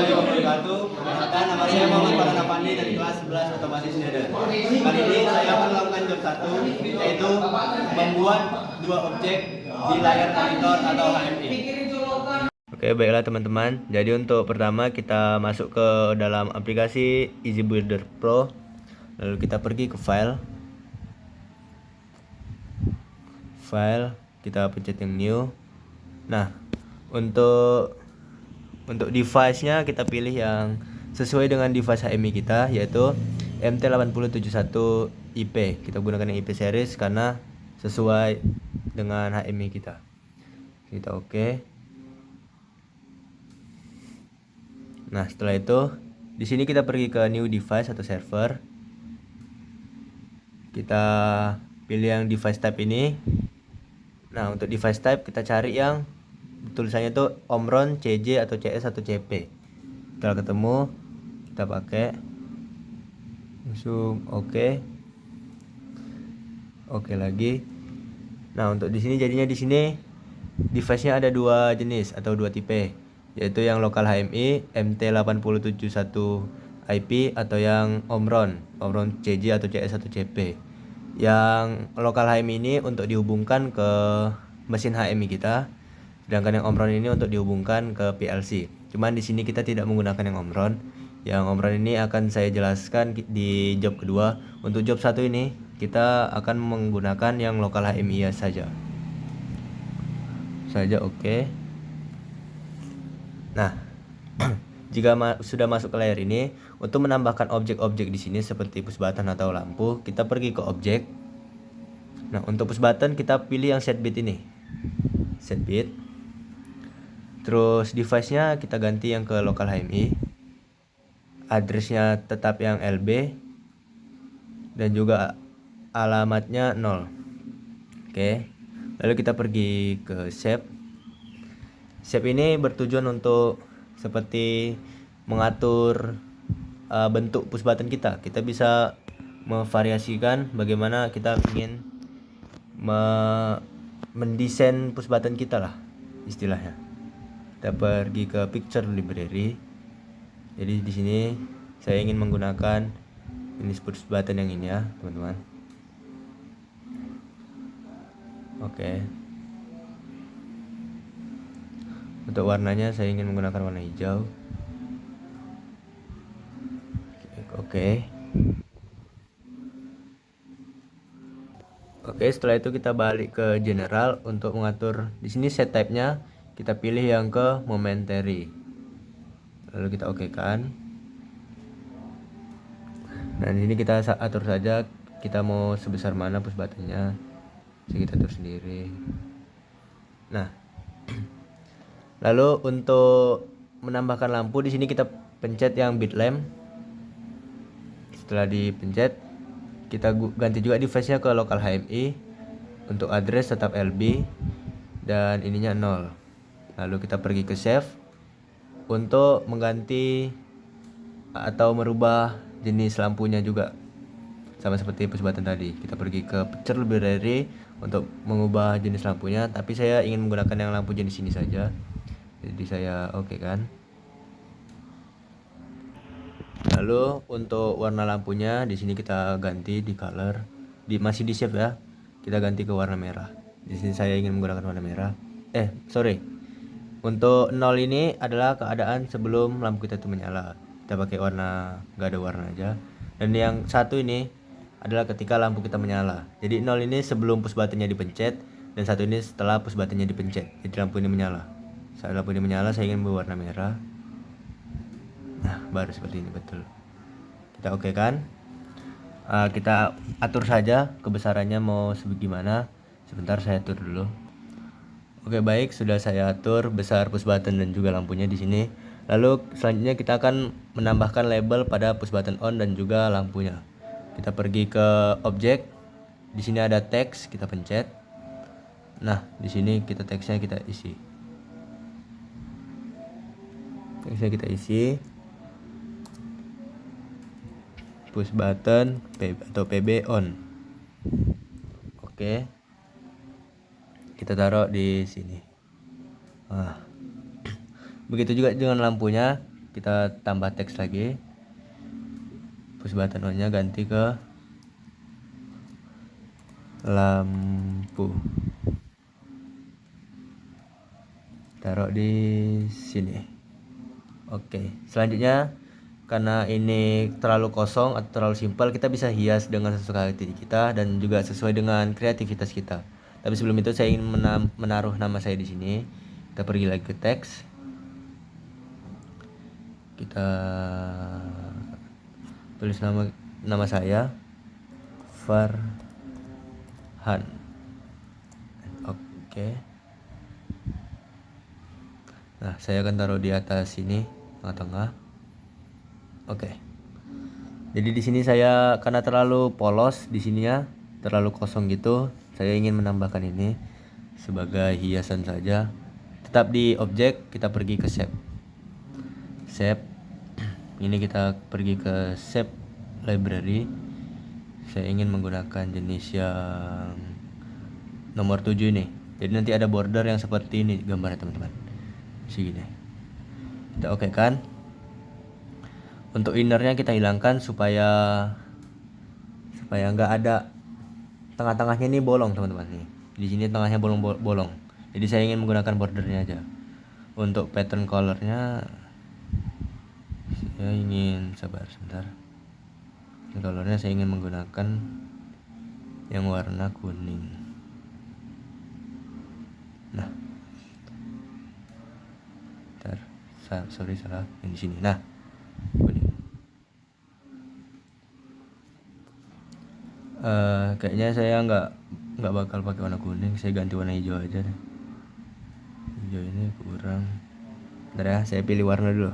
warahmatullahi wabarakatuh. Perkenalkan, nama saya Muhammad Farhan Afandi dari kelas 11 Otomatis Shader. Kali ini saya akan melakukan job 1, yaitu membuat dua objek di layar monitor atau HMI. Oke, baiklah teman-teman. Jadi untuk pertama kita masuk ke dalam aplikasi Easy Builder Pro. Lalu kita pergi ke file, kita pencet yang new. Nah, untuk device-nya kita pilih yang sesuai dengan device HMI kita, yaitu MT8071IP. Kita gunakan yang IP series karena sesuai dengan HMI kita. Kita oke. Nah, setelah itu di sini kita pergi ke new device atau server. Kita pilih yang device type ini. Nah, untuk device type kita cari yang tulisannya itu Omron, CJ atau CS atau CP. Setelah ketemu, kita pakai langsung oke. Oke lagi. Nah, untuk di sini jadinya di sini device-nya ada dua jenis atau dua tipe, yaitu yang lokal HMI MT8071IP atau yang Omron CJ atau CS atau CP. Yang lokal HMI ini untuk dihubungkan ke mesin HMI kita, sedangkan yang Omron ini untuk dihubungkan ke PLC. Cuman di sini kita tidak menggunakan yang Omron. Yang Omron ini akan saya jelaskan di job kedua. Untuk job 1 ini kita akan menggunakan yang lokal HMI saja. Oke. Nah, jika sudah masuk ke layar ini, untuk menambahkan objek-objek di sini seperti push button atau lampu, kita pergi ke objek. Nah, untuk push button kita pilih yang set bit ini. Set bit. Terus device-nya kita ganti yang ke local HMI. Address-nya tetap yang LB dan juga alamatnya 0. Oke. Lalu kita pergi ke shape. Shape ini bertujuan untuk seperti mengatur bentuk push button kita. Kita bisa memvariasikan bagaimana kita ingin mendesain push button kita lah istilahnya. Kita pergi ke picture library. Jadi di sini saya ingin menggunakan ini push button yang ini ya, teman-teman. Oke. Untuk warnanya saya ingin menggunakan warna hijau. Oke. Oke, setelah itu kita balik ke general untuk mengatur di sini set type-nya kita pilih yang ke momentary. Lalu kita oke kan. Nah, di sini kita atur saja kita mau sebesar mana push button-nya. Bisa kita atur sendiri. Nah, lalu untuk menambahkan lampu di sini kita pencet yang bit lamp. Setelah dipencet, kita ganti juga device-nya ke local HMI. Untuk address tetap LB dan ininya 0. Lalu kita pergi ke save untuk mengganti atau merubah jenis lampunya juga. Sama seperti push button tadi, kita pergi ke picture library untuk mengubah jenis lampunya, tapi saya ingin menggunakan yang lampu jenis ini saja. Jadi saya oke kan. Lalu untuk warna lampunya di sini kita ganti di color, masih di shape ya. Kita ganti ke warna merah. Di sini saya ingin menggunakan warna merah. Untuk 0 ini adalah keadaan sebelum lampu kita itu menyala. Kita pakai warna nggak ada warna aja. Dan yang satu ini adalah ketika lampu kita menyala. Jadi 0 ini sebelum push buttonnya dipencet, dan satu ini setelah push buttonnya dipencet. Jadi lampu ini menyala. Saat lampu ini menyala saya ingin berwarna merah. Nah, baru seperti ini betul. Kita oke kan. Kita atur saja kebesarannya mau sebagaimana. Sebentar saya atur dulu. Oke, baik, sudah saya atur besar push button dan juga lampunya di sini. Lalu selanjutnya kita akan menambahkan label pada push button on dan juga lampunya. Kita pergi ke objek. Di sini ada teks, kita pencet. Nah, di sini teksnya kita isi. Push button atau PB on. Oke. Kita taruh di sini. Begitu juga dengan lampunya. kita tambah teks lagi. Push button on-nya ganti ke lampu. Taruh di sini. Oke, selanjutnya karena ini terlalu kosong atau terlalu simpel, kita bisa hias dengan sesuai hati kita dan juga sesuai dengan kreativitas kita. Tapi sebelum itu saya ingin menaruh nama saya di sini. Kita pergi lagi ke teks. Kita tulis nama saya Farhan. Oke. Nah, saya akan taruh di atas sini, tengah-tengah. Oke. Jadi di sini saya karena terlalu polos di sininya, terlalu kosong gitu, saya ingin menambahkan ini sebagai hiasan saja. Tetap di objek, kita pergi ke shape. Shape. Ini kita pergi ke shape library. Saya ingin menggunakan jenis yang nomor 7 ini. Jadi nanti ada border yang seperti ini gambarnya teman-teman. Segini. Kita oke kan? Untuk innernya kita hilangkan supaya nggak ada tengah-tengahnya ini bolong teman-teman nih. Di sini tengahnya bolong. Jadi saya ingin menggunakan bordernya aja. Untuk pattern colornya saya ingin sebentar. Colornya saya ingin menggunakan yang warna kuning. Nah, sorry salah yang di sini. Nah, kuning. Kayaknya saya nggak bakal pakai warna kuning. Saya ganti warna hijau aja deh. Hijau ini kurang. Bentar ya, saya pilih warna dulu.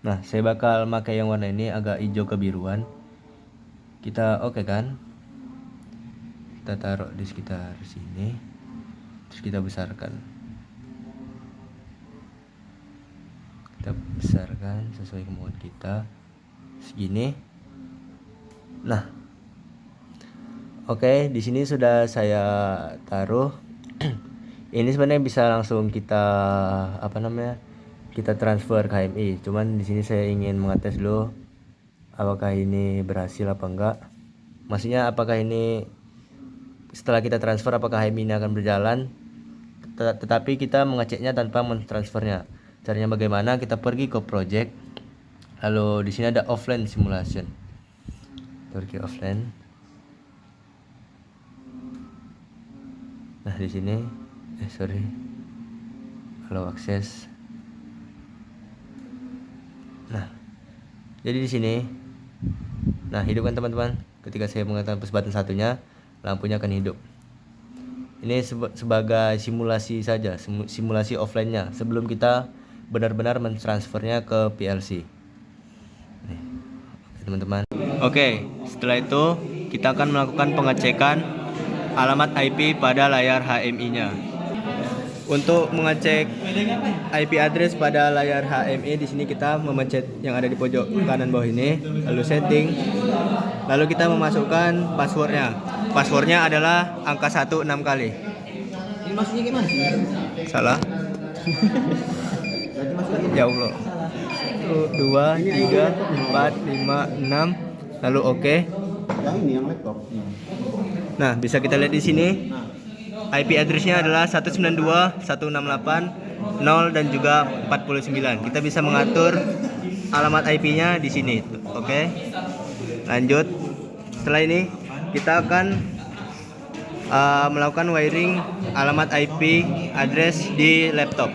Nah, saya bakal pakai yang warna ini agak hijau kebiruan. Kita oke kan? Kita taruh di sekitar sini. Terus kita besarkan. Kita besarkan sesuai kemauan kita segini. Nah, oke, di sini sudah saya taruh. Ini sebenarnya bisa langsung kita kita transfer ke HMI. Cuman di sini saya ingin mengetes dulu apakah ini berhasil apa enggak. Maksudnya apakah ini setelah kita transfer apakah HMI ini akan berjalan. Tetapi kita mengeceknya tanpa mentransfernya. Caranya bagaimana? Kita pergi ke project. Lalu di sini ada offline simulation. Pergi offline. Nah, di sini allow access. Nah, jadi di sini. Nah, hidupkan teman-teman. Ketika saya menggunakan push button satunya, lampunya akan hidup. Ini sebagai simulasi saja, simulasi offline-nya sebelum kita benar-benar mentransfernya ke PLC. Nih, teman-teman. Oke, setelah itu kita akan melakukan pengecekan alamat IP pada layar HMI-nya. Untuk mengecek IP address pada layar HMI, di sini kita memencet yang ada di pojok kanan bawah ini, lalu setting. Lalu kita memasukkan passwordnya. Passwordnya adalah angka 1 6 kali. Ini maksudnya gimana? Salah. Ya Allah. 1 2 3 4 5 6 lalu oke. Yang ini yang laptop. Nah, bisa kita lihat di sini. IP address-nya adalah 192.168.0 dan juga 49. Kita bisa mengatur alamat IP-nya di sini. Oke. Lanjut. Setelah ini kita akan melakukan wiring alamat IP address di laptop.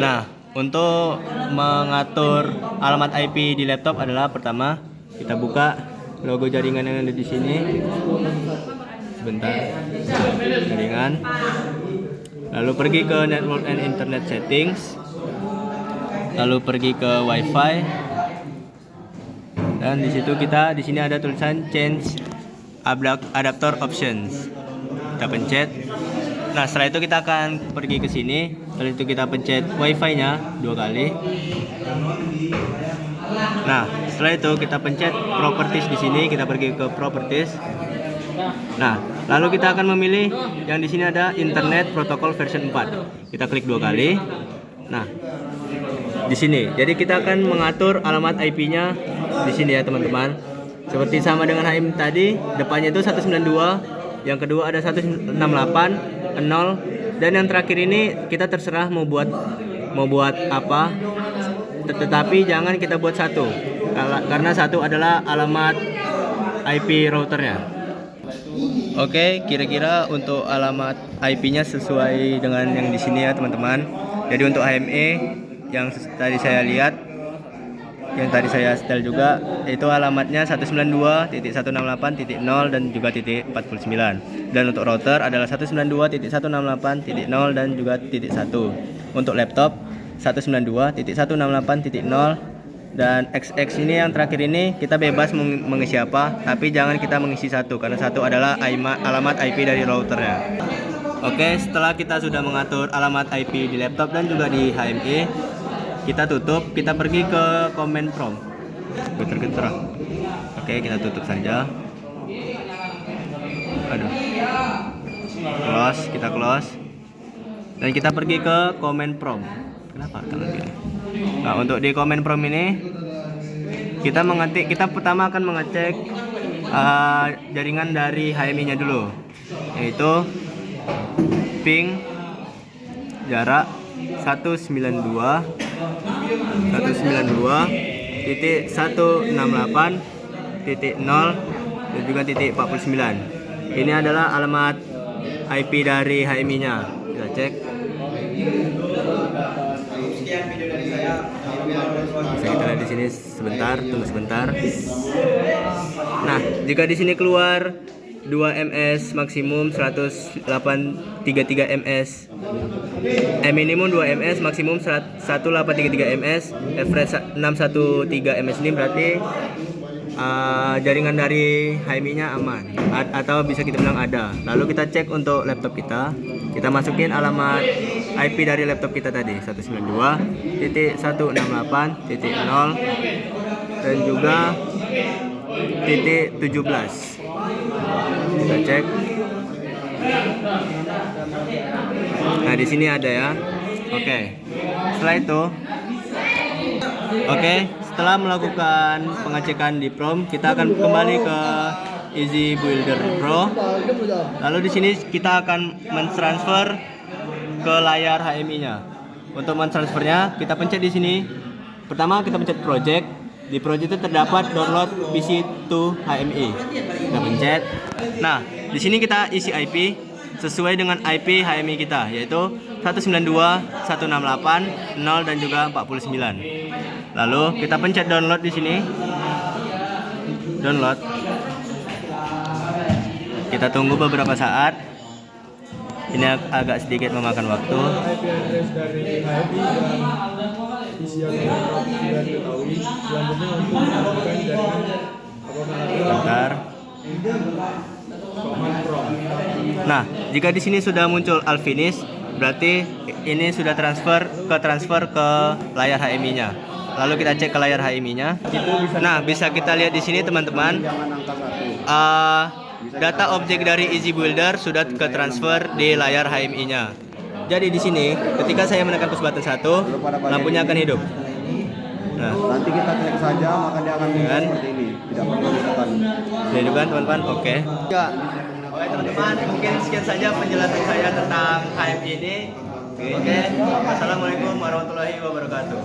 Nah, untuk mengatur alamat IP di laptop adalah pertama kita buka logo jaringan yang ada di sini. Sebentar. Jaringan. Lalu pergi ke network and internet settings. Lalu pergi ke WiFi. Dan di situ di sini ada tulisan change adapter options. Kita pencet. Nah, setelah itu kita akan pergi ke sini. Setelah itu kita pencet WiFi-nya 2 kali. Nah, setelah itu kita pencet properties di sini. Kita pergi ke properties. Nah, lalu kita akan memilih yang di sini ada Internet Protocol version 4. Kita klik 2 kali. Nah, di sini. Jadi kita akan mengatur alamat IP-nya di sini ya teman-teman. Seperti sama dengan HM tadi, depannya itu 192, yang kedua ada 168, 0, dan yang terakhir ini kita terserah mau buat apa. Tetapi jangan kita buat satu, karena satu adalah alamat IP routernya. Oke, kira-kira untuk alamat IP-nya sesuai dengan yang di sini ya teman-teman. Jadi untuk HME yang tadi saya lihat, yang tadi saya setel juga, itu alamatnya 192.168.0 dan juga .49. Dan untuk router adalah 192.168.0 dan juga .1. Untuk laptop 192.168.0. Dan XX ini yang terakhir ini kita bebas mengisi apa, tapi jangan kita mengisi satu, karena satu adalah alamat IP dari routernya. Oke, setelah kita sudah mengatur alamat IP di laptop dan juga di HME, kita tutup, kita pergi ke command prompt. Getar-getar. Oke, kita tutup saja. Aduh. Kita close. Dan kita pergi ke command prompt. Kenapa tangan gini? Nah, untuk di command prompt ini kita pertama akan mengecek jaringan dari HMI-nya dulu, yaitu ping jarak 192.168.0 dan juga .49. Ini adalah alamat IP dari HMI-nya. Kita cek. Sekian video dari saya. Bisa kita lihat di sini sebentar, tunggu sebentar. Nah, jika di sini keluar 2 ms maksimum 10833 ms, minimum 2 ms maksimum 1833 ms, average 613 ms, ini berarti jaringan dari HMI-nya aman atau bisa kita bilang ada. Lalu kita cek untuk laptop kita masukin alamat IP dari laptop kita tadi 192.168.0 dan juga .17. Kita cek. Nah, di sini ada ya. Oke. Setelah itu, setelah melakukan pengecekan di prompt, kita akan kembali ke Easy Builder Pro. Lalu di sini kita akan mentransfer ke layar HMI-nya. Untuk mentransfernya, kita pencet di sini. Pertama kita pencet project. Di project itu terdapat download PC to HMI. Kita pencet. Nah, di sini kita isi IP sesuai dengan IP HMI kita, yaitu 192.168.0 dan juga 49. Lalu kita pencet download di sini. Download. Kita tunggu beberapa saat. Ini agak sedikit memakan waktu. IP address dari HMI dan isi yang sudah diketahui. Selanjutnya untuk melakukan jaringan Bentar. command prompt. Nah, jika di sini sudah muncul all finish, berarti ini sudah transfer ke layar HMI-nya. Lalu kita cek ke layar HMI-nya. Nah, bisa kita lihat di sini teman-teman. Data objek dari Easy Builder sudah ke transfer di layar HMI-nya. Jadi di sini ketika saya menekan push button 1, lampunya akan hidup. Nah, Nanti kita klik saja, maka dia akan muncul Kan? seperti ini. Tidak perlu ditekan. dihidupkan teman-teman. Oke. Oke teman-teman, mungkin sekian saja penjelasan saya tentang HMI ini. Oke, wassalamualaikum warahmatullahi wabarakatuh.